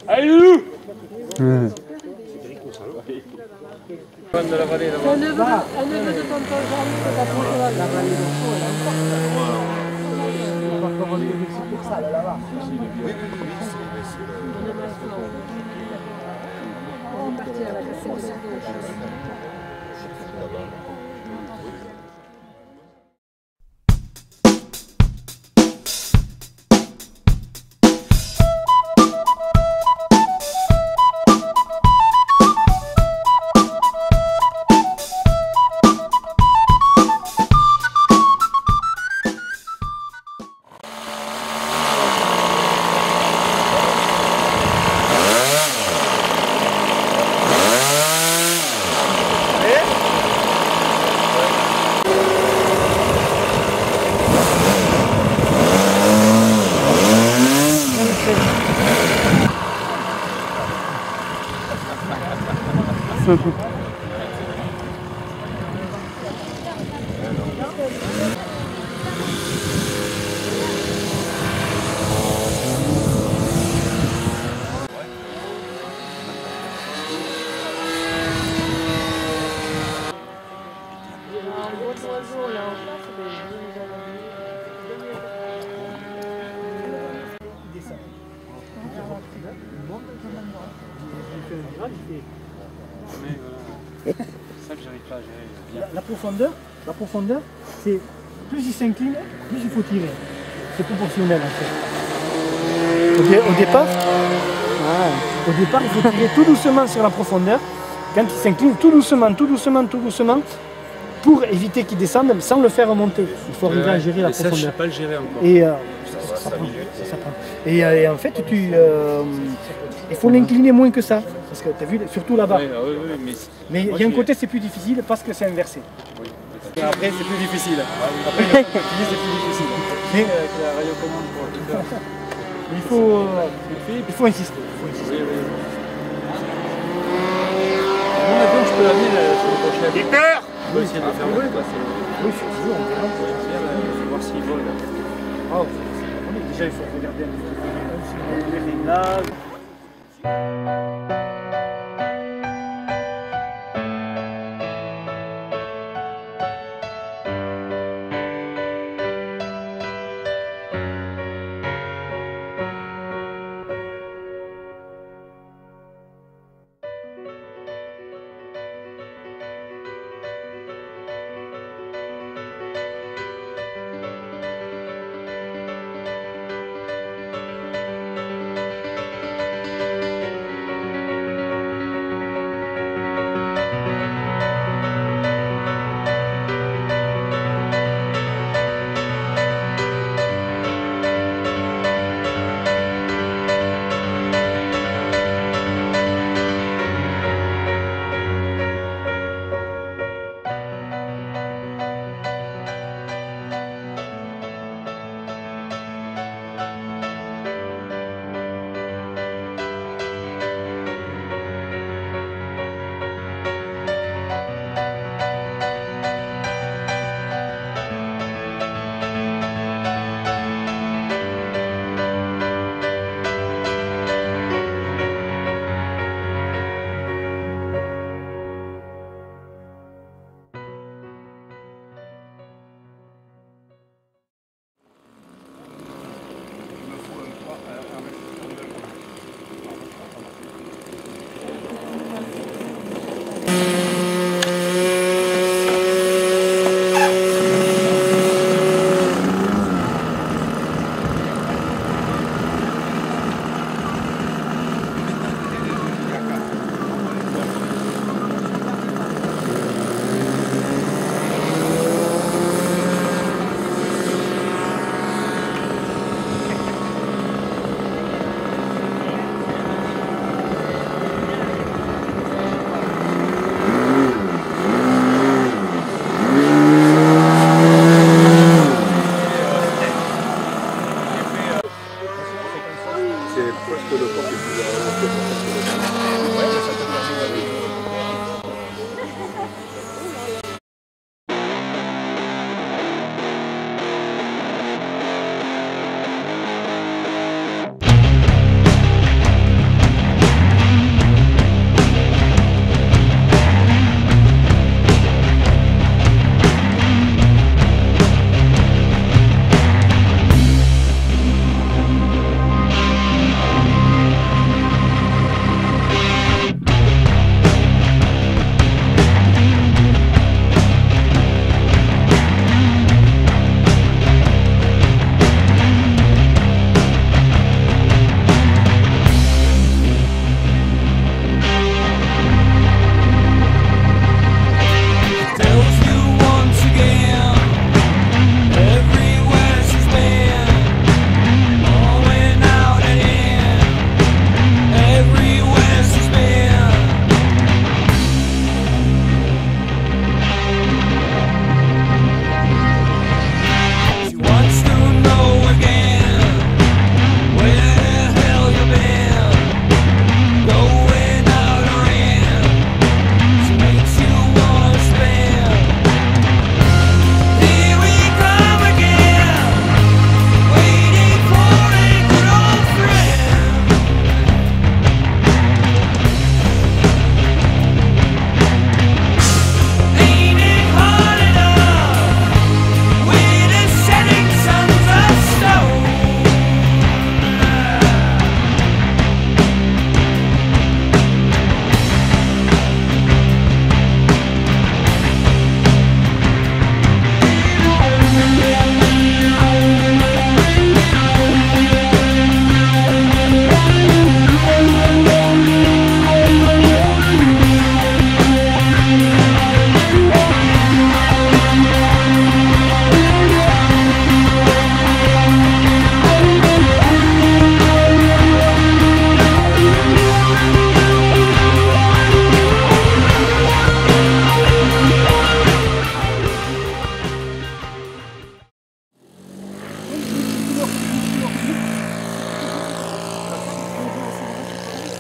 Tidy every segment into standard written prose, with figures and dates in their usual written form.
Allez, Loulou! De la vallée là-bas. Un neveu de tonton Jean qui est approché là. La vallée de Faux, elle est encore. On va commander des succursales là-bas. On est parti à la casse. La profondeur, c'est plus il s'incline, plus il faut tirer. C'est proportionnel en fait. Au départ, il faut tirer tout doucement sur la profondeur. Quand il s'incline, tout doucement, pour éviter qu'il descende sans le faire monter. Il faut arriver à gérer la profondeur. Ça, je ne sais pas le gérer encore. Et ça prend. Et en fait, il faut l'incliner moins que ça. Parce que tu as vu, surtout là-bas. Mais il y a un côté, c'est plus difficile parce que c'est inversé. Oui. Et après, c'est plus difficile. Après, c'est plus difficile. Mais avec la radiocommande pour tout faire. Il faut insister. Oui. Mon avion, je peux l'amener sur le prochain. Peter! On va essayer de le faire voler. Oui, toujours, on verra. Il faut voir s'il vole. Déjà, il faut regarder un petit peu les réglages.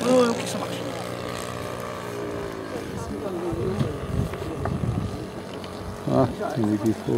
Ok, ça marche. Ah, il dit qu'il faut...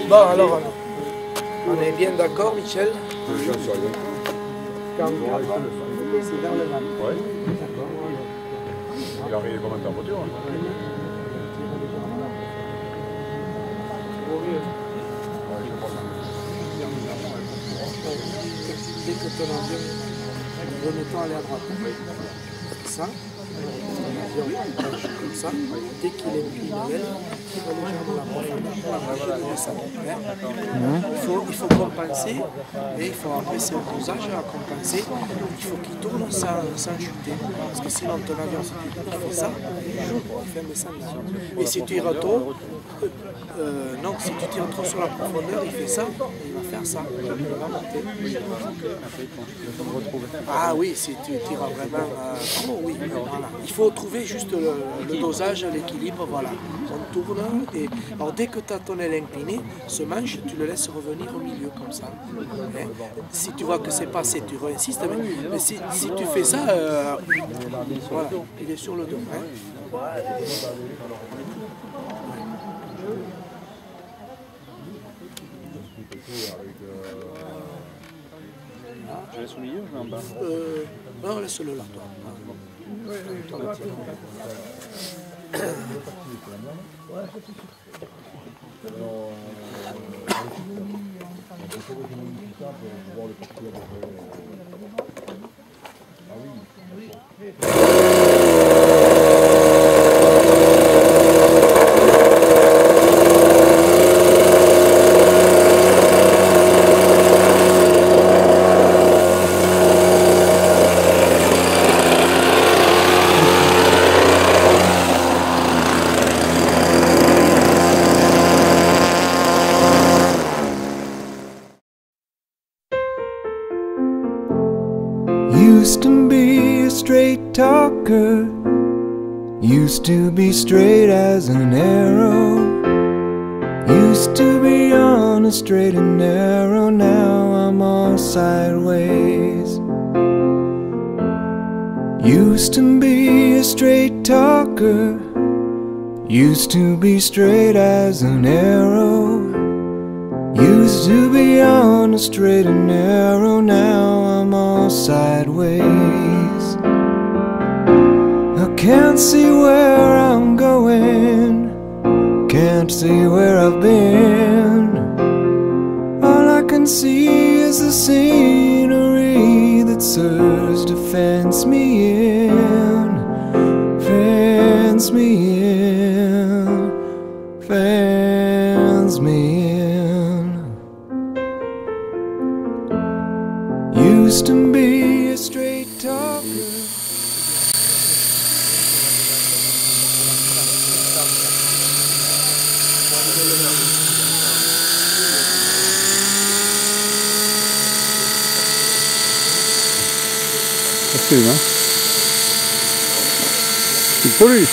Bon, alors, on est bien d'accord, Michel? Quand c'est vers le vent. Oui. Il arrive comment ta voiture? Dès que ton avion, remettons aller à droite. Ça, l'avion penche comme ça. Dès qu'il est pris de l'aile, il va légèrement la profondeur. Il faut compenser, et il faut baisser le dosage à compenser. Il faut qu'il tourne sans chuter. Parce que sinon, ton avion, si tu fais ça, il fait un descendant. Et si tu tires trop, non, si tu tires trop sur la profondeur, il fait ça, il va faire ça. Il va monter. Ah oui, si tu tires vraiment trop, oui. Voilà. Il faut trouver juste le dosage, l'équilibre, voilà. On tourne et alors dès que tu as ton aile inclinée, ce manche, tu le laisses revenir au milieu comme ça. Hein? Si tu vois que c'est pas assez, tu réinsistes, mais si tu fais ça, voilà, il est sur le dos. Hein? Je laisse au milieu ou je mets en bas? Non, laisse-le là, toi. Used to be a straight talker, used to be straight as an arrow, used to be on a straight and narrow, now I'm all sideways. Used to be a straight talker, used to be straight as an arrow, used to be on a straight and narrow, now I'm all sideways. I can't see where I'm going, can't see where I've been. All I can see is the scenery that serves to fence me in, fence me in, fence me in. Used to be a straight talker. Facile, hein? C'est poli.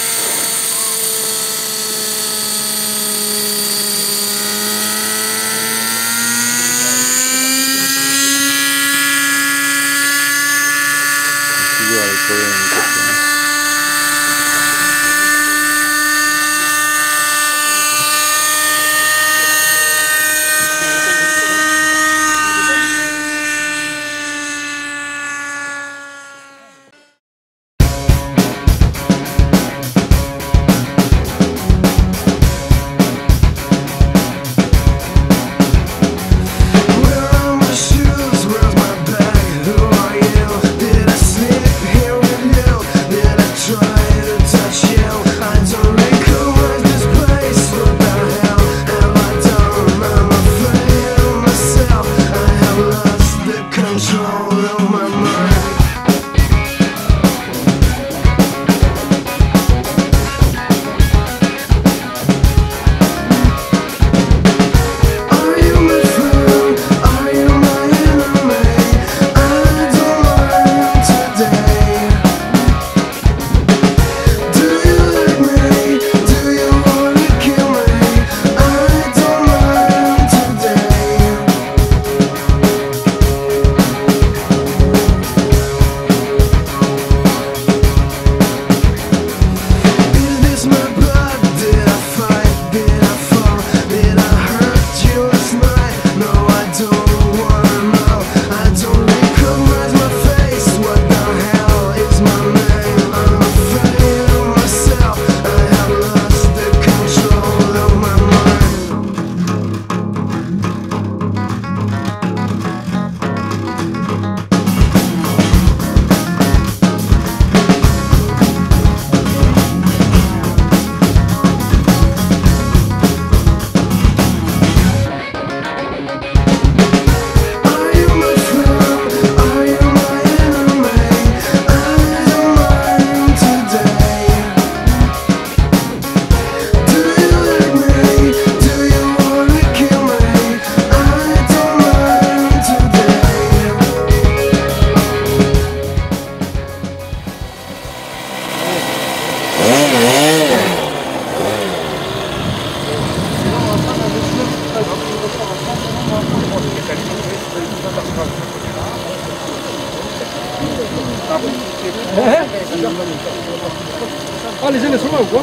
Ah, les jeunes sont là ou quoi?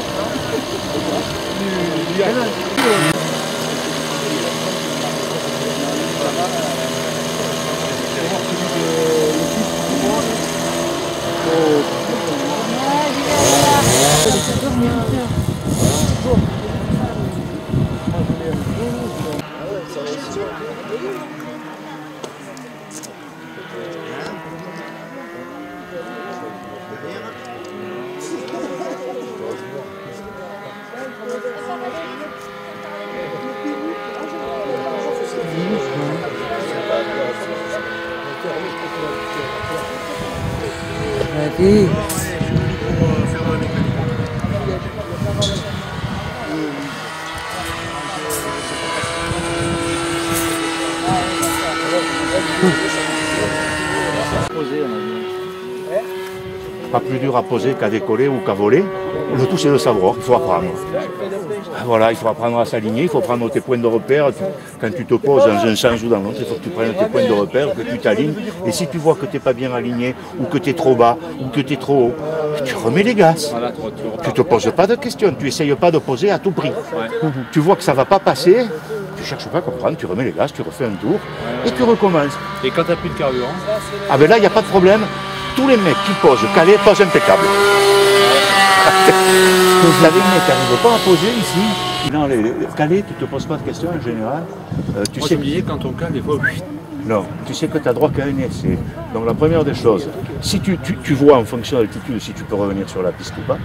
Oh. Et Pas plus dur à poser qu'à décoller ou qu'à voler. Le tout, c'est le savoir, il faut apprendre. Voilà, il faut apprendre à s'aligner, il faut prendre tes points de repère. Quand tu te poses dans un sens ou dans l'autre, il faut que tu prennes tes points de repère, que tu t'alignes. Et si tu vois que tu n'es pas bien aligné, ou que tu es trop bas, ou que tu es trop haut, tu remets les gaz. Tu ne te poses pas de questions, tu n'essayes pas de poser à tout prix. Tu vois que ça ne va pas passer, tu ne cherches pas à comprendre, tu remets les gaz, tu refais un tour, et tu recommences. Et quand tu n'as plus de carburant? Ah ben là, il n'y a pas de problème. Tous les mecs qui posent calés posent impeccable. Vous avez un mec qui n'arrive pas à poser ici. Non, les calés, tu ne te poses pas de questions en général. Tu Moi, sais je me disais, quand on cale, des fois, non, tu sais que tu as droit qu'à un essai. Donc la première des choses, si tu vois en fonction de l'altitude si tu peux revenir sur la piste ou pas.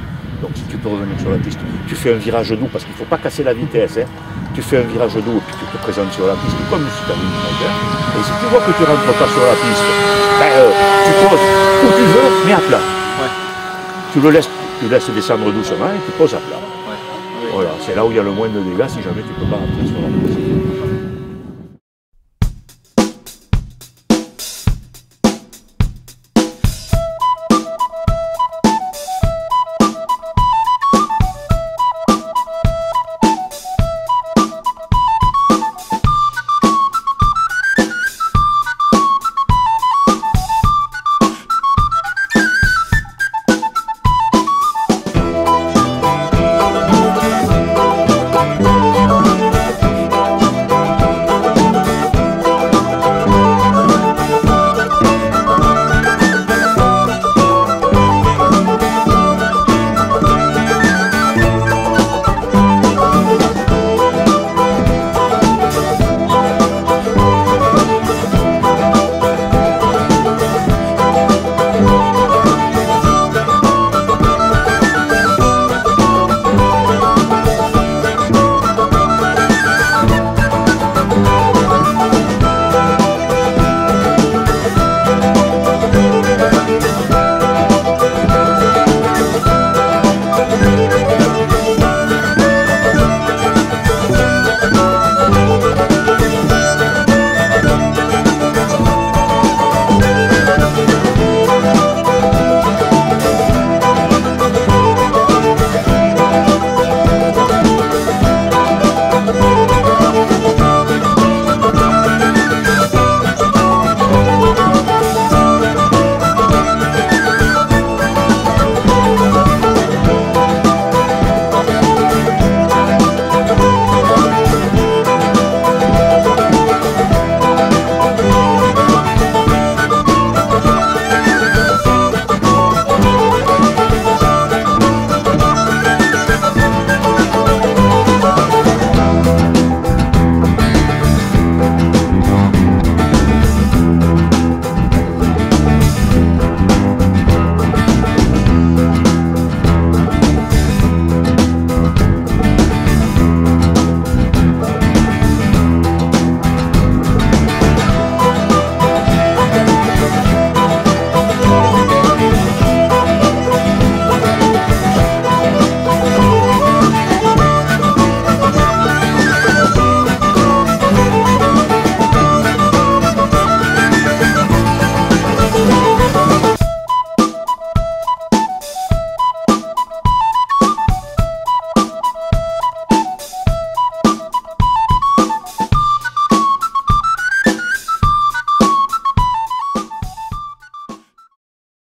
Donc si tu peux revenir sur la piste, tu fais un virage doux parce qu'il ne faut pas casser la vitesse. Hein. Tu fais un virage doux et puis tu te présentes sur la piste comme si tu avais une moteur. Et si tu vois que tu ne rentres pas sur la piste, ben, tu poses où tu veux, mais à plat. Ouais. Tu laisses descendre doucement et tu poses à plat. Ouais. Voilà, c'est là où il y a le moins de dégâts si jamais tu ne peux pas rentrer sur la piste.